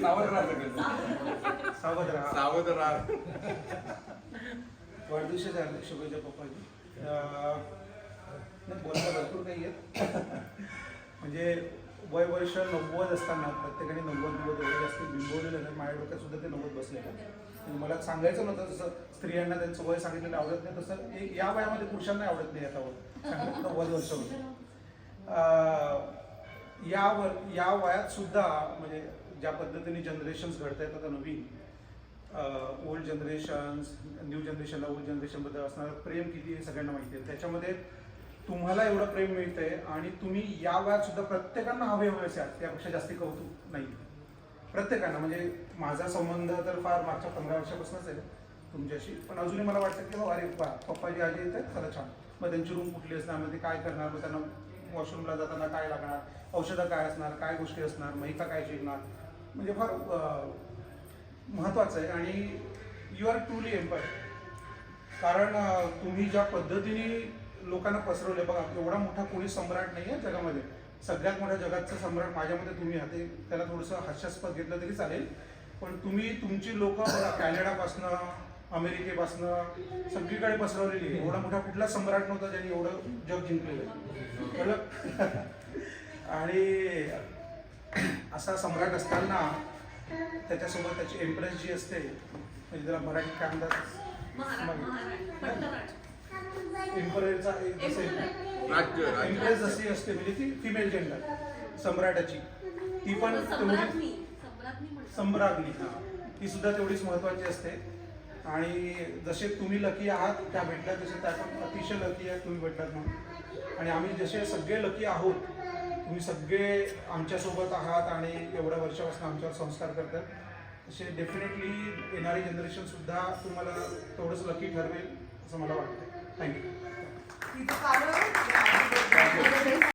सावध राहा. सावध राहा. वाढदिवसाच्या हार्दिक शुभेच्छा पप्पाजी. बोलायला भरपूर काही आहेत. म्हणजे वय वर्ष 90 असताना प्रत्येकाने 90 एवढे जास्त बिंबवलेलं नाही. माझ्या डोक्यात सुद्धा ते 90 बसलेलं. मला सांगायचं नव्हतं जसं स्त्रियांना त्यांचं वय सांगितलेलं आवडत नाही तसं या वयामध्ये पुरुषांना आवडत नाही. आता वय 90 वर्ष होतं. या वयात सुद्धा म्हणजे ज्या पद्धतीने जनरेशन्स घडत आहेत आता नवीन ओल्ड जनरेशन्स न्यू जनरेशनला ओल्ड जनरेशनबद्दल असणारं प्रेम किती हे सगळ्यांना माहिती आहे. त्याच्यामध्ये तुम्हाला एवढं प्रेम मिळतंय आणि तुम्ही या वयात सुद्धा प्रत्येकांना हवे असाल त्यापेक्षा जास्ती कौतुक नाही प्रत्येकांना. म्हणजे माझा संबंध तर फार मागच्या 15 वर्षापासूनच आहे तुमच्याशी. पण अजूनही मला वाटतं की हो अरे पप्पाजी आजी येत आहेत खरं छान. मग त्यांची रूम कुठली असणार, मग ते काय करणार, मग त्यांना वॉशरूमला जाताना काय लागणार, औषधं काय असणार, काय गोष्टी असणार, महिका काय शिकणार, म्हणजे फार महत्त्वाचं आहे. आणि यू आर ट्रूली एम्पायर. कारण तुम्ही ज्या पद्धतीने लोकांना पसरवले बघा. एवढा मोठा कोणी सम्राट नाही आहे जगामध्ये. सगळ्यात मोठ्या जगाचं सम्राट माझ्यामध्ये तुम्ही आहात. त्याला थोडंसं हास्यास्पद घेतलं तरी चालेल. पण तुम्ही तुमची लोक कॅनडापासनं अमेरिकेपासनं सगळीकडे पसरवलेली आहे. एवढा मोठा कुठला सम्राट नव्हता ज्यांनी एवढं जग जिंकलेलं कळलं. आणि असा सम्राट असताना त्याच्यासोबत त्याची एम्प्रेस जी असते म्हणजे त्याला मराठी काय म्हणतात एम्पररचा एम्प्रेस जशी असते म्हणजे ती फिमेल जेंडर सम्राटाची ती पण तेवढी सम्राज्ञी ती सुद्धा तेवढीच महत्त्वाची असते. आणि जसे तुम्ही लकी आहात त्या भेटल्या तसे त्या पण अतिशय लकी आहेत तुम्ही भेटलात म्हणून. आणि आम्ही जसे सगळे लकी आहोत तुम्ही सगळे आमच्यासोबत आहात आणि एवढ्या वर्षापासून आमच्यावर संस्कार करतात तसे डेफिनेटली येणारी जनरेशनसुद्धा तुम्हाला तेवढंच लकी ठरवेल असं मला वाटतं. थँक्यू.